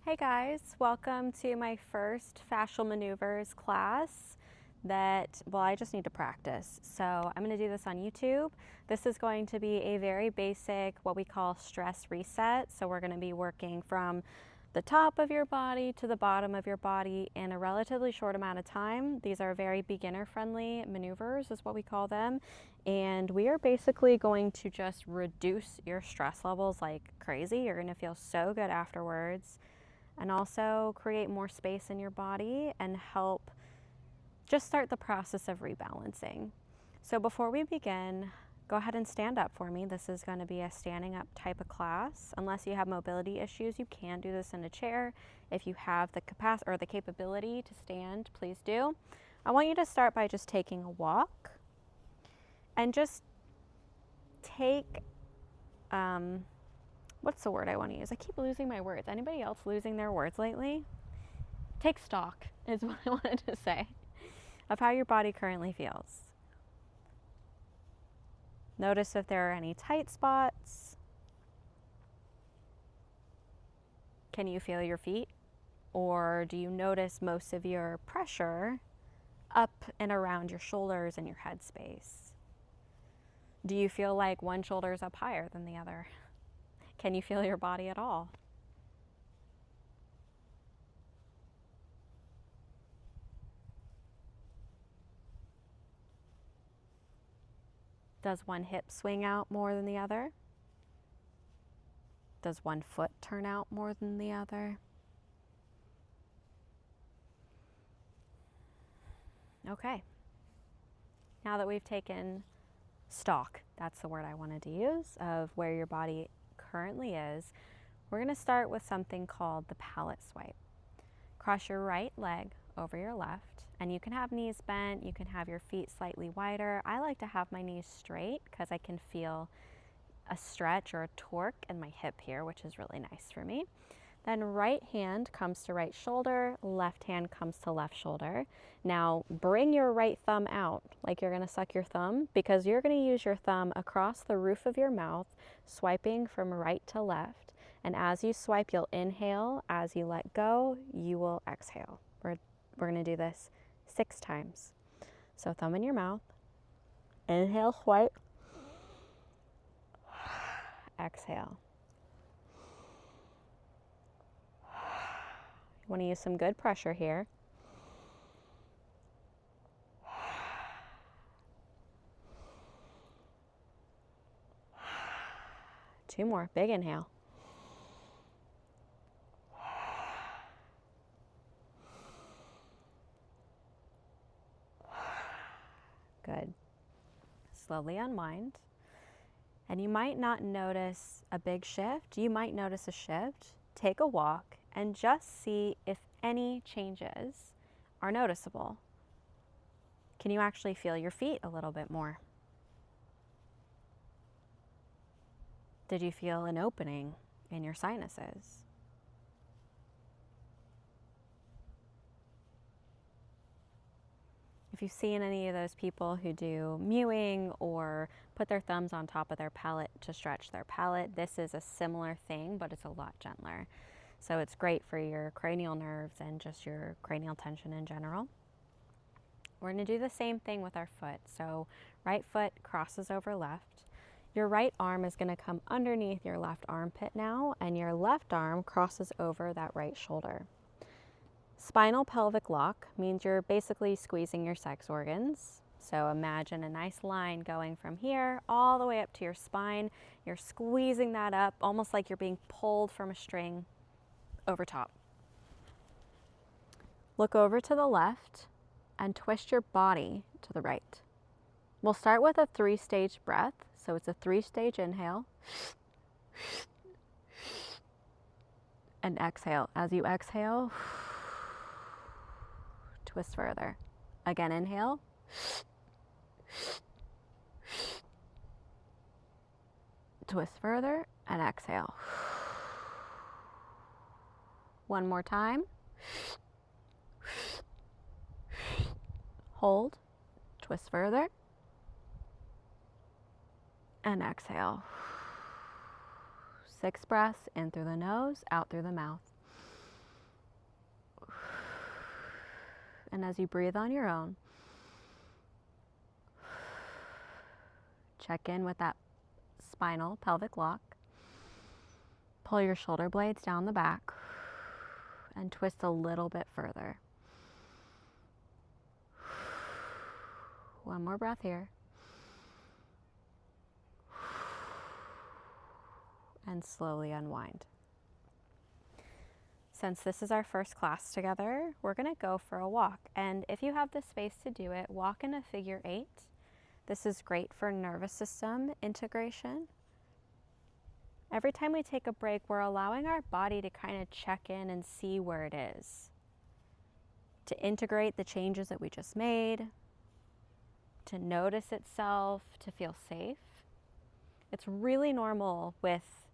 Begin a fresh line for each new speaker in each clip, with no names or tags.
Hey guys, welcome to my first fascial maneuvers class I just need to practice. So I'm going to do this on YouTube. This is going to be a very basic, what we call stress reset. So we're going to be working from the top of your body to the bottom of your body in a relatively short amount of time. These are very beginner-friendly maneuvers, is what we call them. And we are basically going to just reduce your stress levels like crazy. You're going to feel so good afterwards, and also create more space in your body and help just start the process of rebalancing. So before we begin, go ahead and stand up for me. This is going to be a standing up type of class. Unless you have mobility issues, you can do this in a chair. If you have the capacity or the capability to stand, please do. I want you to start by just taking a walk and just take what's the word I want to use? I keep losing my words. Anybody else losing their words lately? Take stock is what I wanted to say of how your body currently feels. Notice if there are any tight spots. Can you feel your feet? Or do you notice most of your pressure up and around your shoulders and your head space? Do you feel like one shoulder is up higher than the other? Can you feel your body at all? Does one hip swing out more than the other? Does one foot turn out more than the other? Okay. Now that we've taken stock, that's the word I wanted to use, of where your body currently is, we're going to start with something called the palate swipe. Cross your right leg over your left, and you can have knees bent, you can have your feet slightly wider. I like to have my knees straight because I can feel a stretch or a torque in my hip here, which is really nice for me. Then right hand comes to right shoulder, left hand comes to left shoulder. Now bring your right thumb out like you're gonna suck your thumb, because you're gonna use your thumb across the roof of your mouth, swiping from right to left. And as you swipe, you'll inhale. As you let go, you will exhale. We're gonna do this 6 times. So thumb in your mouth, inhale, swipe, exhale. You want to use some good pressure here. Two more. Big inhale. Good. Slowly unwind. And you might not notice a big shift. You might notice a shift. Take a walk and just see if any changes are noticeable. Can you actually feel your feet a little bit more? Did you feel an opening in your sinuses? If you've seen any of those people who do mewing or put their thumbs on top of their palate to stretch their palate, this is a similar thing, but it's a lot gentler. So it's great for your cranial nerves and just your cranial tension in general. We're going to do the same thing with our foot. So right foot crosses over left. Your right arm is going to come underneath your left armpit now, and your left arm crosses over that right shoulder. Spinal pelvic lock means you're basically squeezing your sex organs. So imagine a nice line going from here all the way up to your spine. You're squeezing that up almost like you're being pulled from a string over top. Look over to the left and twist your body to the right. We'll start with a 3-stage breath. So it's a 3-stage inhale and exhale. As you exhale, twist further. Again, inhale. Twist further and exhale. One more time. Hold. Twist further. And exhale. 6 breaths in through the nose, out through the mouth. And as you breathe on your own, check in with that spinal pelvic lock. Pull your shoulder blades down the back and twist a little bit further. One more breath here. And slowly unwind. Since this is our first class together, we're going to go for a walk. And if you have the space to do it, walk in a figure 8. This is great for nervous system integration. Every time we take a break, we're allowing our body to kind of check in and see where it is, to integrate the changes that we just made, to notice itself, to feel safe. It's really normal with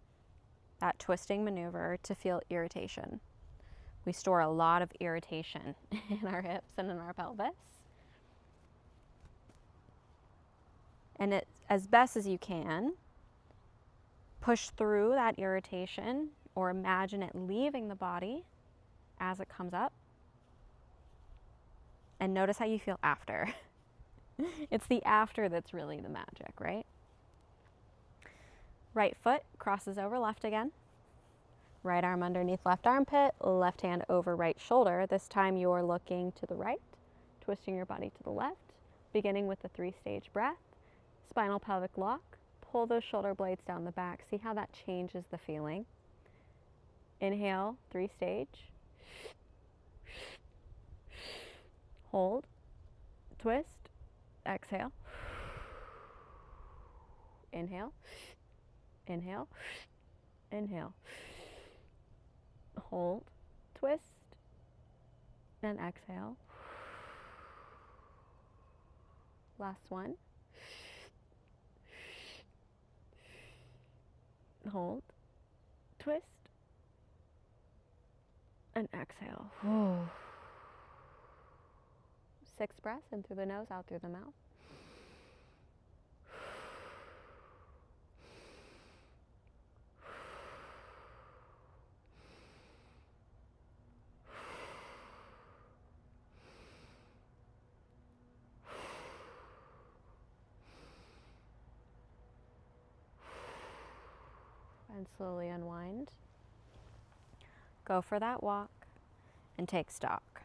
that twisting maneuver to feel irritation. We store a lot of irritation in our hips and in our pelvis. And as best as you can, push through that irritation or imagine it leaving the body as it comes up. And notice how you feel after. It's the after that's really the magic, right? Right foot crosses over left again. Right arm underneath left armpit, left hand over right shoulder. This time you're looking to the right, twisting your body to the left, beginning with the 3-stage breath. Spinal pelvic lock. Pull those shoulder blades down the back. See how that changes the feeling. Inhale, 3-stage. Hold, twist, exhale. Inhale, inhale, inhale. Hold, twist, and exhale. Last one. Hold, twist, and exhale. 6 breaths in through the nose, out through the mouth. And slowly unwind. Go for that walk and take stock.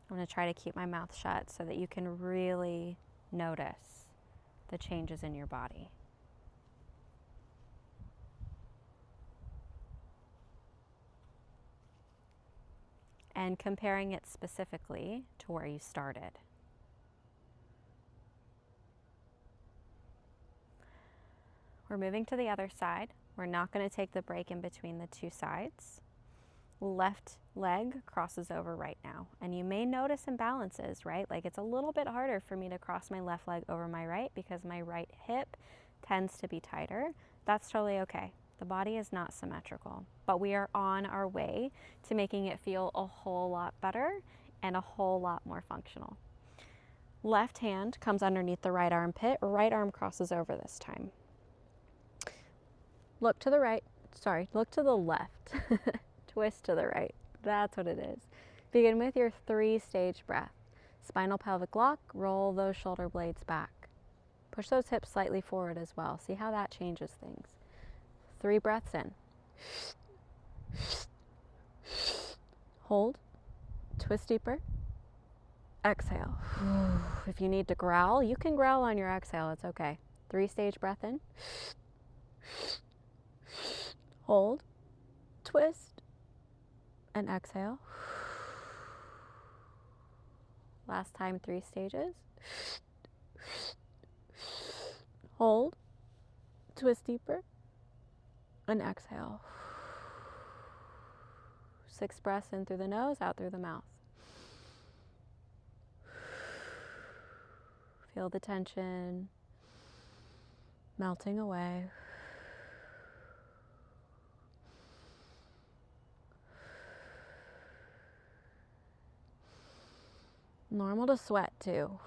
I'm going to try to keep my mouth shut so that you can really notice the changes in your body. And comparing it specifically to where you started. We're moving to the other side. We're not going to take the break in between the two sides. Left leg crosses over right now. And you may notice imbalances, right? Like it's a little bit harder for me to cross my left leg over my right because my right hip tends to be tighter. That's totally okay. The body is not symmetrical, but we are on our way to making it feel a whole lot better and a whole lot more functional. Left hand comes underneath the right armpit. Right arm crosses over this time. Look to the right, look to the left. Twist to the right. That's what it is. Begin with your 3-stage breath. Spinal pelvic lock, roll those shoulder blades back. Push those hips slightly forward as well. See how that changes things. 3 breaths in. Hold. Twist deeper. Exhale. If you need to growl, you can growl on your exhale. It's okay. 3-stage breath in. Hold. Twist. And exhale. Last time, 3 stages. Hold. Twist deeper. And exhale. 6 breaths in through the nose, out through the mouth. Feel the tension melting away. Normal to sweat too.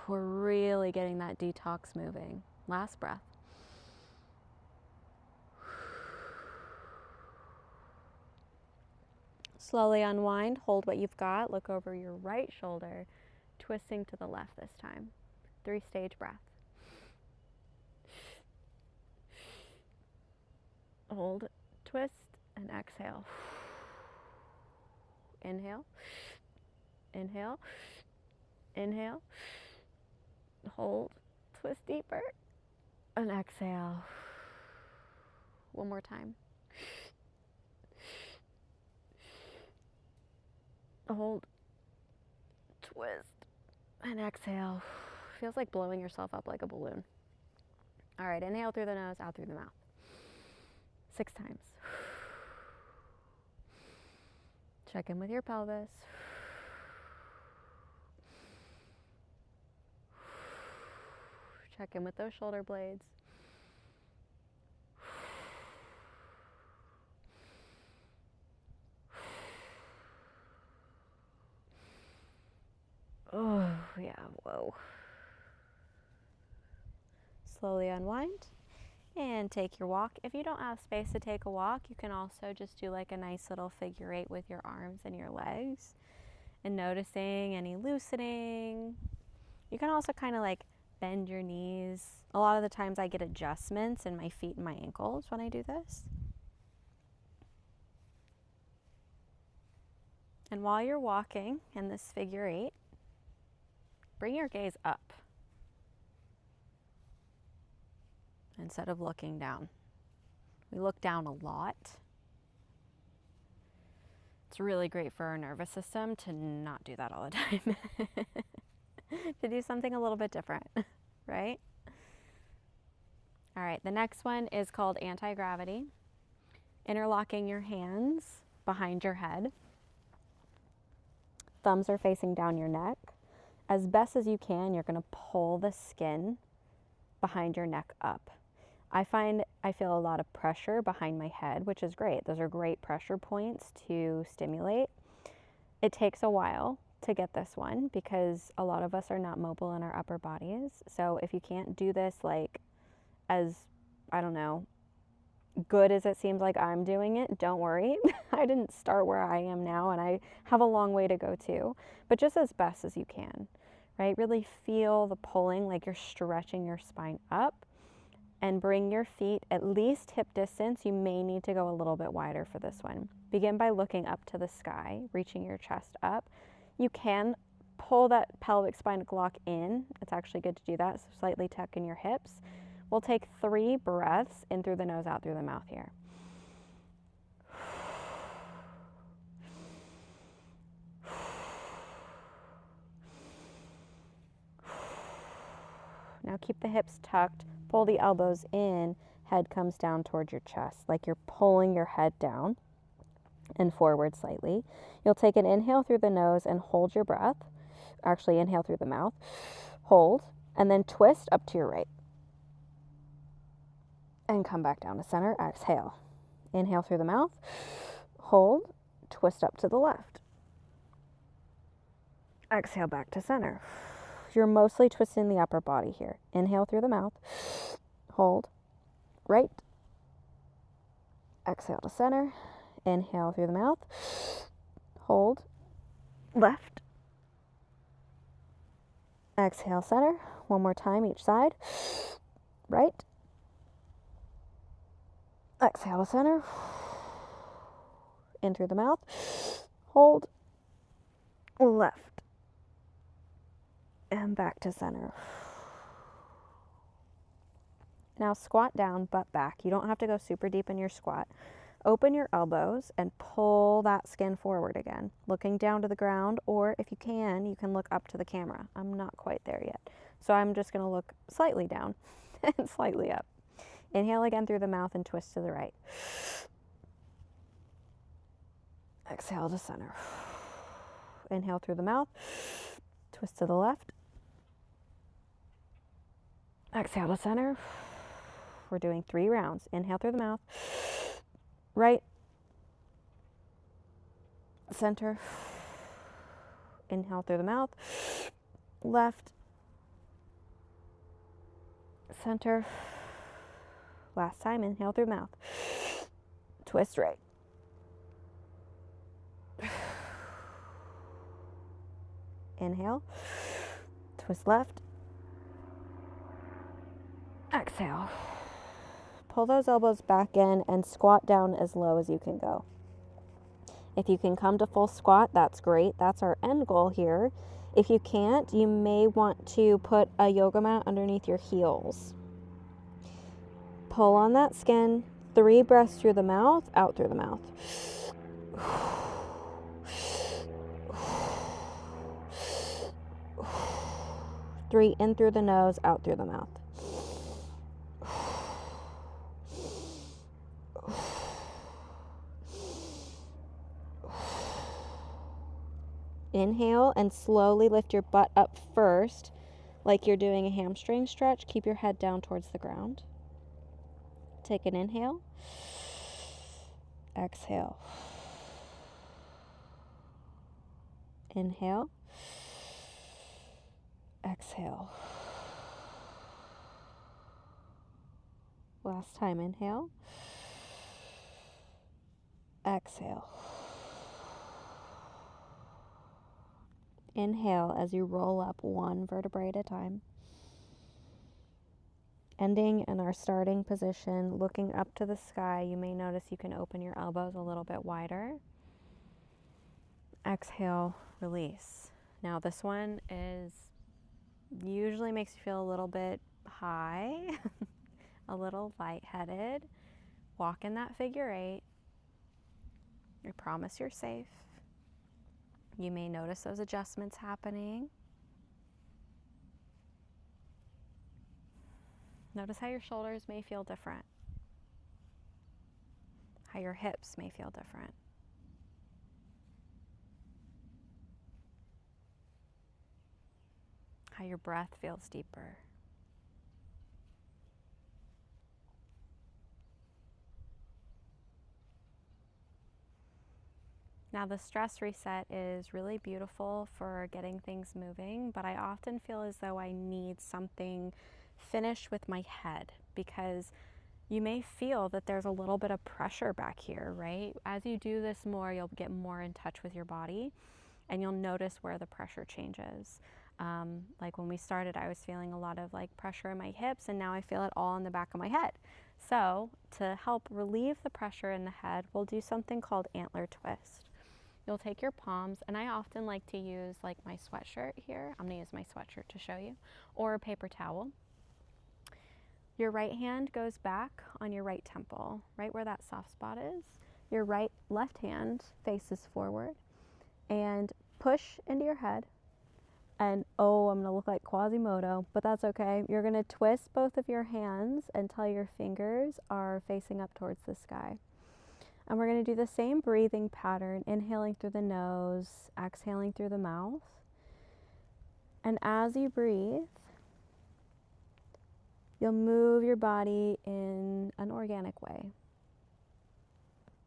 We're really getting that detox moving. Last breath. Slowly unwind, hold what you've got, look over your right shoulder, twisting to the left this time. 3-stage breath. Hold, twist, and exhale. Inhale, inhale, inhale, hold, twist deeper, and exhale. One more time. Hold, twist, and exhale. Feels like blowing yourself up like a balloon. All right, inhale through the nose, out through the mouth. 6 times. Check in with your pelvis. Check in with those shoulder blades. Oh, yeah, whoa. Slowly unwind and take your walk. If you don't have space to take a walk, you can also just do like a nice little figure 8 with your arms and your legs and noticing any loosening. You can also kind of like bend your knees. A lot of the times I get adjustments in my feet and my ankles when I do this. And while you're walking in this figure 8, bring your gaze up instead of looking down. We look down a lot. It's really great for our nervous system to not do that all the time. To do something a little bit different, right? All right, the next one is called anti-gravity. Interlocking your hands behind your head. Thumbs are facing down your neck. As best as you can, you're going to pull the skin behind your neck up. I find I feel a lot of pressure behind my head, which is great. Those are great pressure points to stimulate. It takes a while to get this one because a lot of us are not mobile in our upper bodies. So if you can't do this like as, I don't know, good as it seems like I'm doing it, don't worry. I didn't start where I am now and I have a long way to go too, but just as best as you can, right? Really feel the pulling, like you're stretching your spine up, and bring your feet at least hip distance. You may need to go a little bit wider for this one. Begin by looking up to the sky, reaching your chest up. You can pull that pelvic spine block in. It's actually good to do that, so slightly tuck in your hips. We'll take 3 breaths in through the nose, out through the mouth here. Now keep the hips tucked, pull the elbows in, head comes down towards your chest, like you're pulling your head down and forward slightly. You'll take an inhale through the nose and hold your breath. Actually, inhale through the mouth, hold, and then twist up to your right. And come back down to center, exhale. Inhale through the mouth, hold, twist up to the left. Exhale back to center. You're mostly twisting the upper body here. Inhale through the mouth, hold, right, exhale to center, inhale through the mouth, hold, left, exhale center, one more time each side, right, exhale to center, in through the mouth, hold, left, and back to center. Now squat down, butt back. You don't have to go super deep in your squat. Open your elbows and pull that skin forward again, looking down to the ground, or if you can look up to the camera. I'm not quite there yet. So I'm just gonna look slightly down and slightly up. Inhale again through the mouth and twist to the right. Exhale to center. Inhale through the mouth, twist to the left. Exhale to center. We're doing 3 rounds. Inhale through the mouth, right, center, inhale through the mouth, left, center, last time, inhale through the mouth, twist right, Inhale. Twist left. Exhale. Pull those elbows back in and squat down as low as you can go. If you can come to full squat, that's great. That's our end goal here. If you can't, you may want to put a yoga mat underneath your heels. Pull on that skin. 3 breaths through the mouth, out through the mouth. 3 in through the nose, out through the mouth. Inhale and slowly lift your butt up first, like you're doing a hamstring stretch. Keep your head down towards the ground. Take an inhale. Exhale. Inhale. Exhale. Last time, inhale. Exhale. Inhale as you roll up 1 vertebrae at a time. Ending in our starting position, looking up to the sky. You may notice you can open your elbows a little bit wider. Exhale, release. Now this one usually makes you feel a little bit high, a little lightheaded. Walk in that figure 8. I promise you're safe. You may notice those adjustments happening. Notice how your shoulders may feel different, how your hips may feel different. How your breath feels deeper. Now the stress reset is really beautiful for getting things moving, but I often feel as though I need something finished with my head, because you may feel that there's a little bit of pressure back here, right? As you do this more, you'll get more in touch with your body and you'll notice where the pressure changes. Like when we started, I was feeling a lot of like pressure in my hips, and now I feel it all in the back of my head. So to help relieve the pressure in the head, we'll do something called antler twist. You'll take your palms, and I often like to use like my sweatshirt here. I'm gonna use my sweatshirt to show you, or a paper towel. Your right hand goes back on your right temple, right where that soft spot is. Your left hand faces forward, and push into your head. And oh, I'm gonna look like Quasimodo, but that's okay. You're gonna twist both of your hands until your fingers are facing up towards the sky. And we're gonna do the same breathing pattern, inhaling through the nose, exhaling through the mouth. And as you breathe, you'll move your body in an organic way.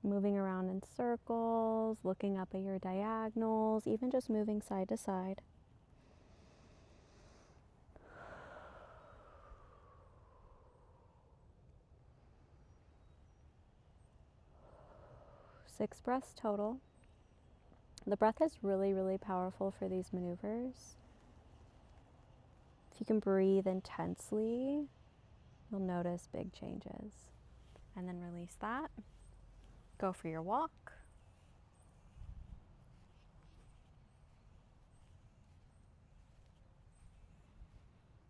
Moving around in circles, looking up at your diagonals, even just moving side to side. Six breaths total. The breath is really, really powerful for these maneuvers. If you can breathe intensely, you'll notice big changes. And then release that. Go for your walk.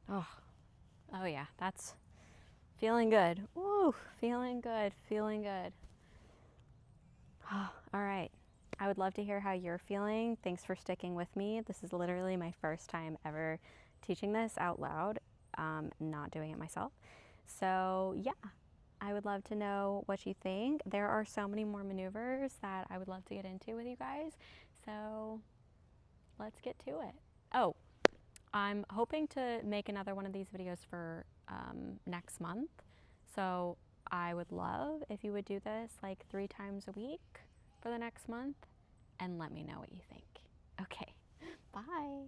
Oh yeah, that's feeling good. Woo, feeling good, feeling good. All right, I would love to hear how you're feeling. Thanks for sticking with me. This is literally my first time ever teaching this out loud, not doing it myself. So yeah, I would love to know what you think. There are so many more maneuvers that I would love to get into with you guys. So let's get to it. Oh, I'm hoping to make another one of these videos for next month. So I would love if you would do this like 3 times a week for the next month and let me know what you think. Okay, bye.